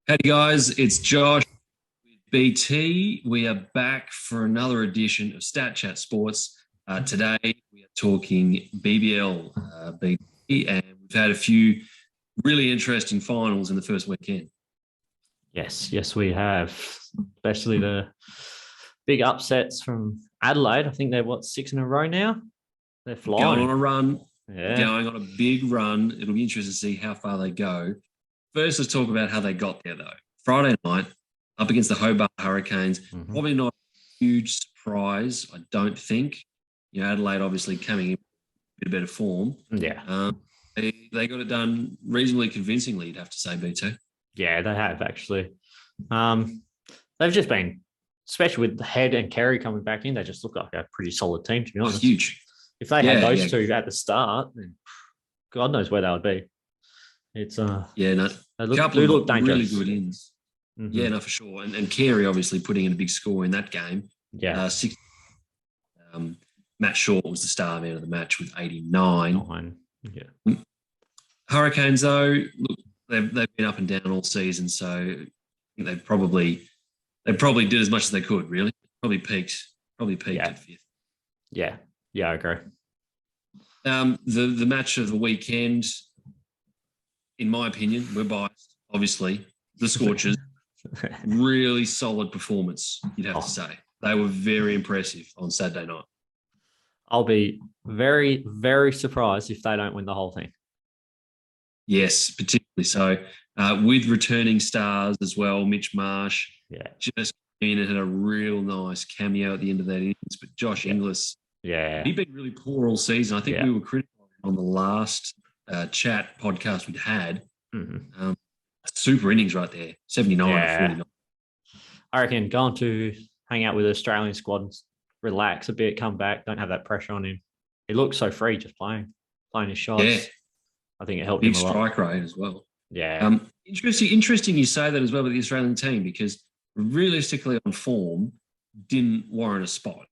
Hey guys, it's Josh with BT. We are back for another edition of StatChat Sports. Today we are talking BBL, BT, and we've had a few really interesting finals in the first weekend. Yes, we have, especially the big upsets from Adelaide. I think they're six in a row now. They're Going on flying. a run, Yeah, going on a big run. It'll be interesting to see how far they go. First, let's talk about how they got there, though. Friday night, up against the Hobart Hurricanes, hmm probably not a huge surprise, I don't think. Adelaide obviously coming in a bit better form. yeah, They got it done reasonably convincingly, you'd have to say, BT. yeah. They have actually. Um, they've just been, especially with Head and Kerry coming back in. They just look like a pretty solid team, to be Oh, honest. huge. If they had Yeah, those yeah, two at the start, then God knows where they would be. It's yeah. No, they couple do of look really dangerous. good ins. hmm Yeah, no, for sure. And Carey obviously putting in a big score in that game. Yeah, Six. Matt Short was the star man of the match with 89. 9. Yeah, Hurricanes, though, look, they've been up and down all season, so I think they probably did as much as they could. Really, probably peaked yeah, at fifth. yeah, yeah. I agree. The match of the weekend, in my opinion, we're biased. Obviously, the Scorchers, really solid performance. You'd have to Oh, say they were very impressive on Saturday night. I'll be very, very surprised if they don't win the whole thing. Yes, particularly so. With returning stars as well, Mitch Marsh Yeah, just came in and had a real nice cameo at the end of that innings. But Josh yeah, Inglis, yeah, he'd been really poor all season. I think yeah. we were critical on the last chat podcast we'd had. Mhm. Um, Super innings right there, 79 to Yeah. 49. I reckon going to hang out with the Australian squad and relax a bit, come back, don't have that pressure on him. He looks so free just playing his Yeah, shots. I think it helped him big a lot. strike rate as well. Yeah. Interesting you say that as well with the Australian team because realistically on form didn't warrant a spot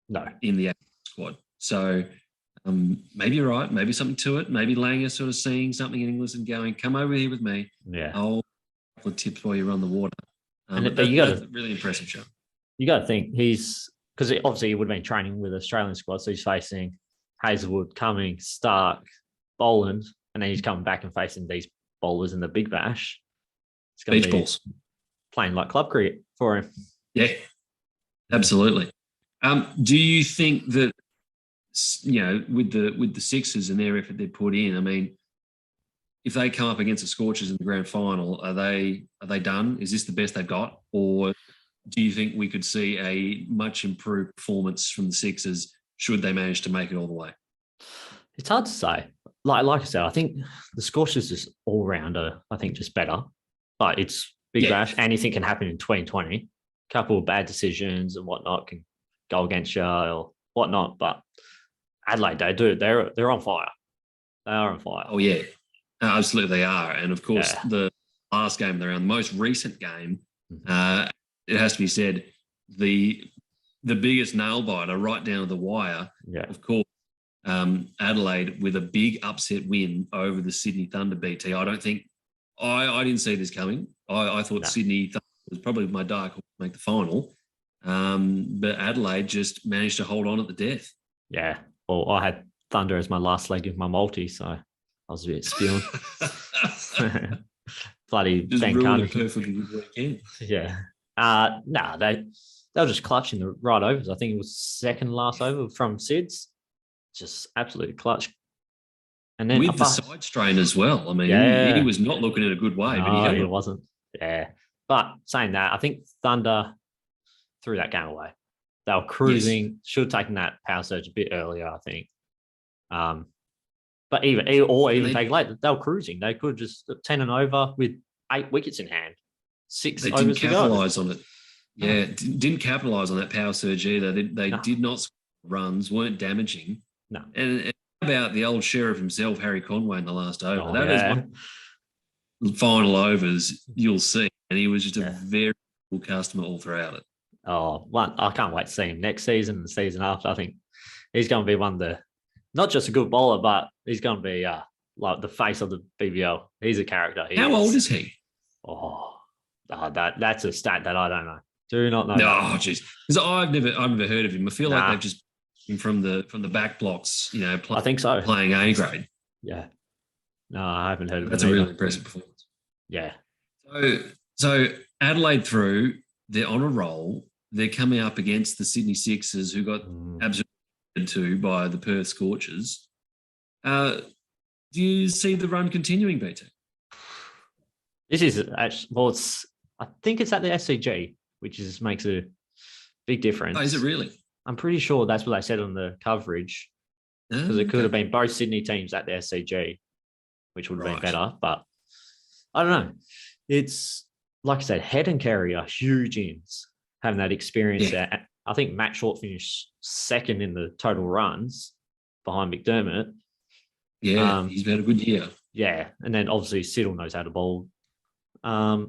No. in the squad. So maybe you're right. Maybe something to it. Maybe Langer sort of seeing something in English and going, come over here with me. Yeah. I'll a couple of tips while you run the water. And But but that's a really impressive show. you got to think he's because obviously he would have been training with the Australian squad, so he's facing Hazelwood, Cumming, Stark, Boland, and then he's coming back and facing these bowlers in the Big Bash. It's going to Beach be balls. playing like club cricket for him. Yeah, absolutely. Do you think that with the Sixers and their effort they put in? I mean, if they come up against the Scorchers in the grand final, are they done? Is this the best they've got, or do you think we could see a much improved performance from the Sixers should they manage to make it all the way? It's hard to say. Like I said, I think the Scorchers is all rounder. I think just better, but it's Big Yeah, Bash. Anything can happen in 2020. A couple of bad decisions and whatnot can go against you or whatnot. But Adelaide, they do. They're on fire. They are on fire. oh yeah, absolutely they are. And of course, Yeah. the last game they're on, the most recent game, Mhm. uh, it has to be said, the the biggest nail biter right down to the wire. Yeah. Of course, Adelaide with a big upset win over the Sydney Thunder BT. I don't think I didn't see this coming. I thought No. Sydney Thunder was probably my dark horse to make the final, but Adelaide just managed to hold on at the death. Yeah. Well, I had Thunder as my last leg of my multi, so I was a bit spewing. Bloody Just Ben ruined a Carney. perfectly good weekend. Yeah. Nah, they were just clutching the right overs. I think it was second last over from Sid's. Just absolutely clutch. And then With the but side strain as well. I mean, he yeah, was not looking in a good way, but he no, held it it. wasn't. Yeah. But saying that, I think Thunder threw that game away. They were Yes, cruising, should have taken that power surge a bit earlier, I think. Um, but even they take late, they were cruising. They could just 10 and over with 8 wickets in hand, six they didn't overs to go. capitalise on it. No, Yeah, didn't capitalise on that power surge either. They no, did not score runs, weren't damaging. no. And how about the old sheriff himself, Harry Conway, in the last over? Oh, That is yeah. one of the final overs you'll see. And he was just a Yeah. very cool customer all throughout it. Oh, I can't wait to see him next season and the season after. I think he's going to be one of the, not just a good bowler, but he's going to be like the face of the BBL. He's a character. He How old is. is he? Oh, That's a stat that I don't know. Do not know. No, jeez, because I've never heard of him. I feel like Nah. they've just been from the back blocks, I think so. playing A grade. Yeah. No, I haven't heard of That's him a either. really impressive performance. Yeah. So Adelaide through, they're on a roll. They're coming up against the Sydney Sixers, who got absolutely to by the Perth Scorchers. Do you see the run continuing, BT? This is actually, well, I think it's at the SCG, which makes a big difference. Oh, is it really? I'm pretty sure that's what they said on the coverage, because it could have been both Sydney teams at the SCG, which would have been better. But I don't know. It's like I said, Head and Carey are huge ins, having that experience there. I think Matt Short finished second in the total runs behind McDermott. Yeah, he's had a good year. Yeah, and then obviously Siddle knows how to bowl. I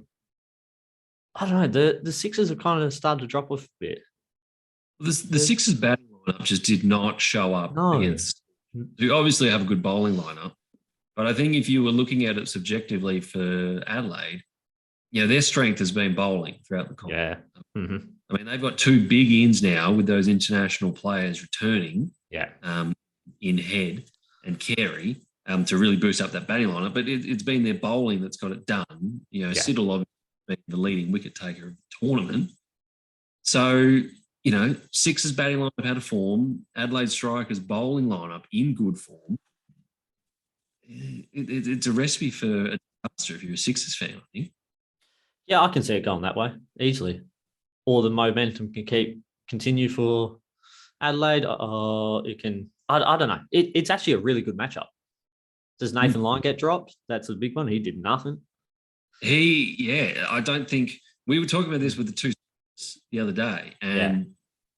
don't know. The Sixers have kind of started to drop off a bit. The Sixers batting lineup just did not show up against. Who obviously have a good bowling lineup, but I think if you were looking at it subjectively for Adelaide, their strength has been bowling throughout the competition. Yeah. Mm-hmm. I mean, they've got two big ins now with those international players returning. Yeah. In Head and Carey to really boost up that batting lineup, but it's been their bowling that's got it done. Siddle obviously been the leading wicket taker of the tournament. So, Sixers batting lineup out of form, Adelaide Strikers bowling lineup in good form. It's a recipe for a disaster if you're a Sixers fan, I think. Yeah, I can see it going that way easily. Or the momentum can continue for Adelaide. It can. I don't know. It's actually a really good matchup. Does Nathan Lyon get dropped? That's a big one. He did nothing. I don't think we were talking about this with the two the other day, and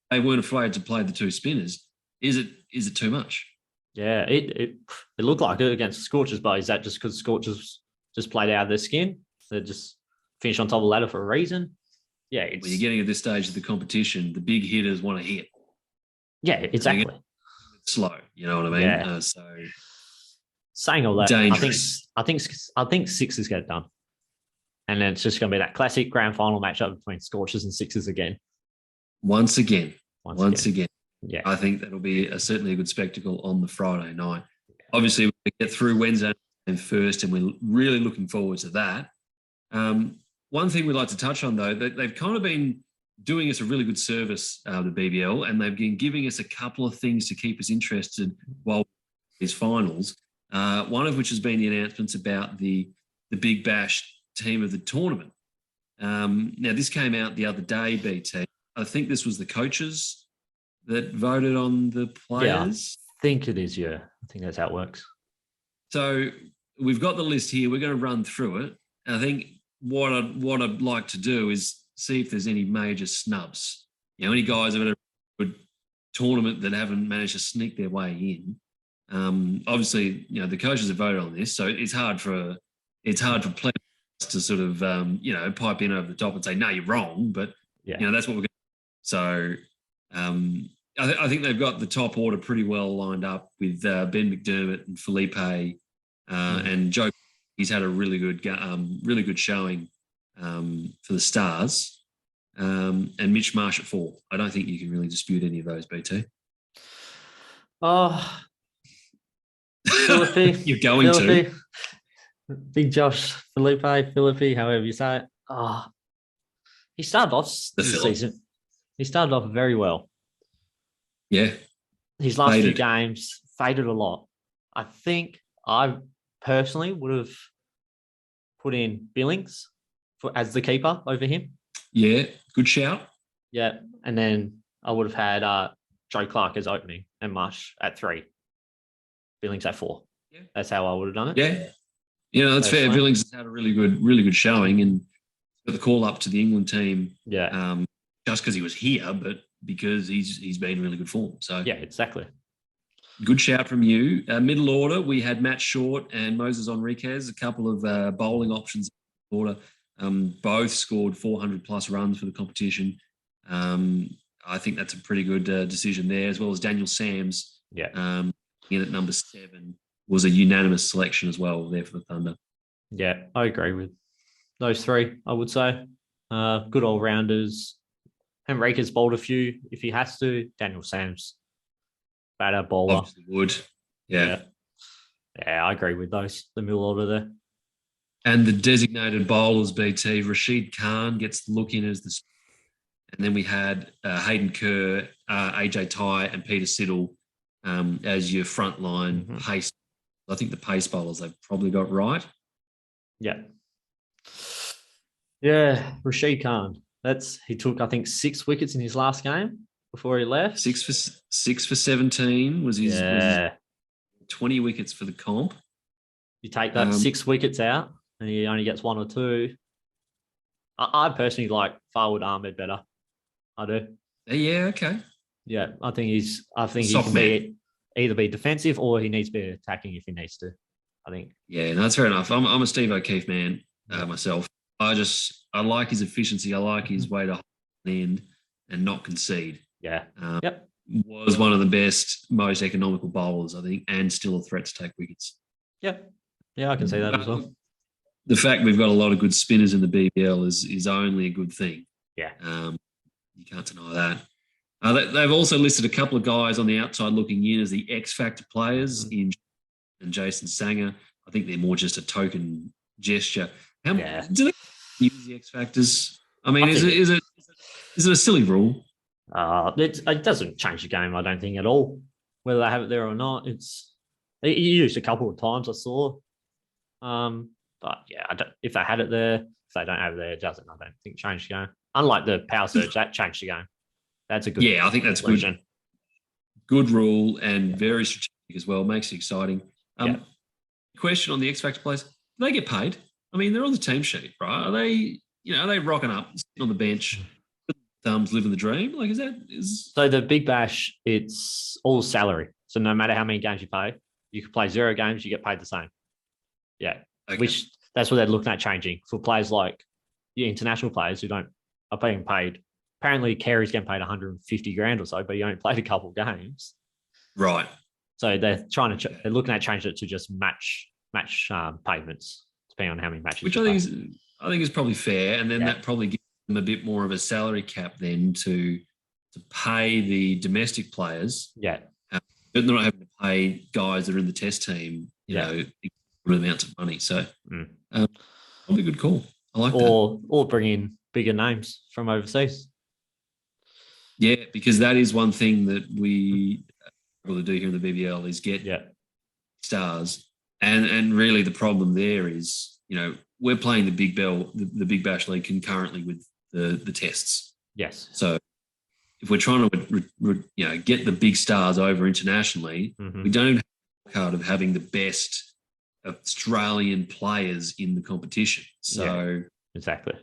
they weren't afraid to play the two spinners. Is it too much? Yeah, it looked like it against the Scorchers, but is that just because Scorchers just played out of their skin? They just finished on top of the ladder for a reason. Yeah, when you're getting at this stage of the competition, the big hitters want to hit. Yeah, exactly. It's slow, you know what I mean? Yeah. Saying all that, dangerous. I think Sixers get it done, and then it's just going to be that classic grand final matchup between Scorchers and Sixers again. Once again. Yeah, I think that'll be certainly a good spectacle on the Friday night. Obviously, we get through Wednesday and first, and we're really looking forward to that. One thing we'd like to touch on, though, that they've kind of been doing us a really good service, the BBL, and they've been giving us a couple of things to keep us interested while these finals. One of which has been the announcements about the Big Bash team of the tournament. Now, this came out the other day, BT. I think this was the coaches that voted on the players. Yeah, I think it is, yeah. I think that's how it works. So we've got the list here. We're going to run through it. And I think what I'd like to do is see if there's any major snubs. Any guys that have had a good tournament that haven't managed to sneak their way in. Obviously, the coaches have voted on this, so it's hard for players to sort of pipe in over the top and say, no, you're wrong. But that's what we're going to do. So I think they've got the top order pretty well lined up with Ben McDermott and Felipe and Joe. He's had a really good showing for the Stars, and Mitch Marsh at 4. I don't think you can really dispute any of those, BT. Oh, Philippe, you're going Philippe, to Big Josh, Felipe, however you say it. Oh, he started off this season. He started off very well. Yeah. His last few games faded a lot. I think I personally would have put in Billings as the keeper over him. Yeah, good shout. Yeah, and then I would have had Joe Clark as opening and Marsh at 3. Billings at 4. Yeah. That's how I would have done it. Yeah. That's fair. Billings has had a really good showing and got the call up to the England team. Yeah. Just because he was here, but because he's been in really good form. So yeah, exactly. Good shout from you. Middle order, we had Matt Short and Moses Enriquez, a couple of bowling options in order. Both scored 400 plus runs for the competition. I think that's a pretty good decision there, as well as Daniel Sams. Yeah. In at number 7 was a unanimous selection as well there for the Thunder. Yeah, I agree with Those three, I would say. Good all rounders. Henrique's bowled a few if he has to. Daniel Sam's batter bowler. Obviously would. Yeah. Yeah, I agree with those. The middle order there. And the designated bowlers, BT, Rashid Khan gets the look in as the. And then we had Hayden Kerr, AJ Ty, and Peter Siddle as your frontline pace. I think the pace bowlers they've probably got right. Yeah. Yeah, Rashid Khan. He took, I think, 6 wickets in his last game before he left. 6 for 17 was his 20 wickets for the comp. You take that 6 wickets out and he only gets 1 or 2. I personally like Farwood Ahmed better. I do. Yeah, okay. Yeah, I think he can either be defensive or he needs to be attacking if he needs to. I think. Yeah, no, that's fair enough. I'm a Steve O'Keefe man myself. I like his efficiency. I like his way to hold the end and not concede. Yeah. Was one of the best, most economical bowlers, I think, and still a threat to take wickets. Yep. Yeah, I can see that as well. The fact we've got a lot of good spinners in the BBL is only a good thing. Yeah. You can't deny that. They've also listed a couple of guys on the outside looking in as the X Factor players in and Jason Sanger. I think they're more just a token gesture. Do they use the X Factors? I mean, is it a silly rule? It doesn't change the game, I don't think, at all. Whether they have it there or not, you used a couple of times I saw. But yeah, if they had it there, if they don't have it there, it doesn't. I don't think change the game. Unlike the power surge, that changed the game. That's a good. Yeah, I think that's good. Good rule and very strategic as well. Makes it exciting. Question on the X Factor players: do they get paid? I mean, they're on the team sheet, right? Are they rocking up, sitting on the bench, thumbs, living the dream? Like, So the Big Bash, it's all salary. So no matter how many games you play, you can play 0 games, you get paid the same. Yeah. Okay. Which that's what they're looking at changing for players like your international players who are being paid. Apparently, Carey's getting paid 150 grand or so, but he only played a couple of games. Right. So they're looking at changing it to just match payments depending on how many matches. Which I think is probably fair, and then that probably gives them a bit more of a salary cap then to pay the domestic players. Yeah. But they're not having to pay guys that are in the test team, you know, amounts of money. So probably a good call. I like that. Or bring in bigger names from overseas. Yeah, because that is one thing that we able to do here in the BBL is get stars. And really the problem there is, we're playing the Big Bash League concurrently with the tests. Yes. So if we're trying to get the big stars over internationally, we don't have the card of having the best Australian players in the competition. So exactly.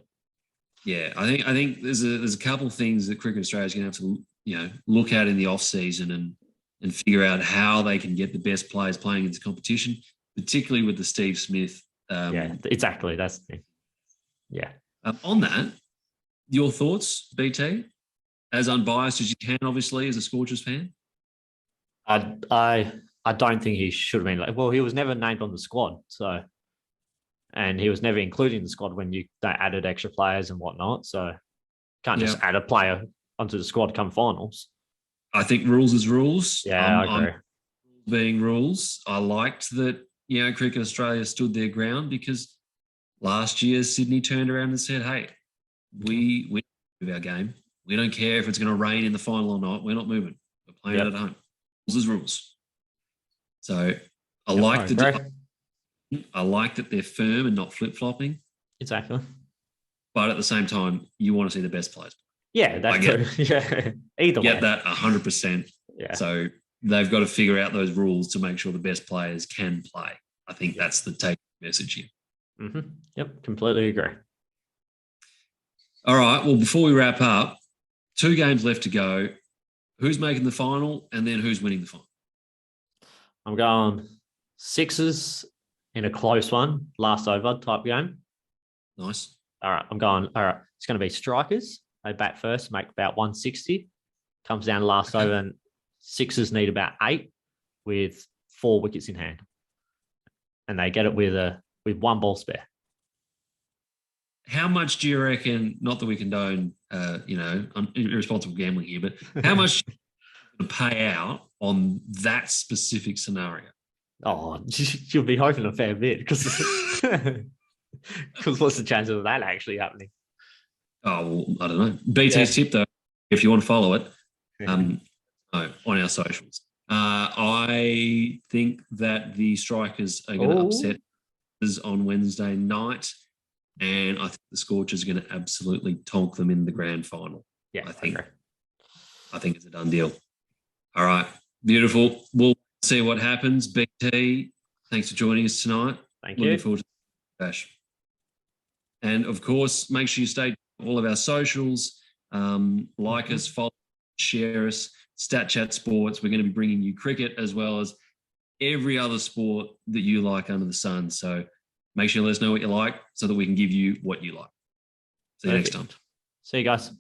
Yeah, I think there's a couple of things that Cricket Australia is going to have to look at in the off season and figure out how they can get the best players playing in this competition, particularly with the Steve Smith. Exactly. That's the thing. Yeah. On that, your thoughts, BT, as unbiased as you can, obviously, as a Scorchers fan. I don't think he should have been. He was never named on the squad, and he was never included in the squad when they added extra players and whatnot. So can't just add a player onto the squad come finals. I think rules is rules. Yeah, I agree. Being rules, I liked that. Cricket Australia stood their ground because last year Sydney turned around and said, "Hey, we move our game. We don't care if it's going to rain in the final or not. We're not moving. We're playing it at home. Rules is rules." So I like that they're firm and not flip-flopping. Exactly. But at the same time, you want to see the best players. Yeah, that's good. Yeah, either way. Get that 100%. Yeah. So they've got to figure out those rules to make sure the best players can play. I think that's the take message here. Mm-hmm. Yep, completely agree. All right, well, before we wrap up, 2 games left to go. Who's making the final and then who's winning the final? I'm going Sixers in a close one, last over type game. Nice. All right, it's going to be Strikers. They bat first, make about 160. Comes down last over, and Sixers need about 8 with 4 wickets in hand. And they get it with 1 ball spare. how much do you reckon? Not that we condone, irresponsible gambling here, but how much to pay out on that specific scenario? Oh, you'll be hoping a fair bit because what's the chance of that actually happening? Oh, well, I don't know. BT's tip though, if you want to follow it, on our socials. I think that the Strikers are going to upset us on Wednesday night, and I think the Scorchers are going to absolutely tonk them in the grand final. Yeah, I think it's a done deal. All right, beautiful. We'll see what happens. BT, thanks for joining us tonight. Thank Looking you. forward to the bash. And of course, make sure you stay all of our socials. Like us, follow, share us. StatChat Sports. We're going to be bringing you cricket as well as every other sport that you like under the sun. So make sure you let us know what you like so that we can give you what you like. See you next time. See you guys.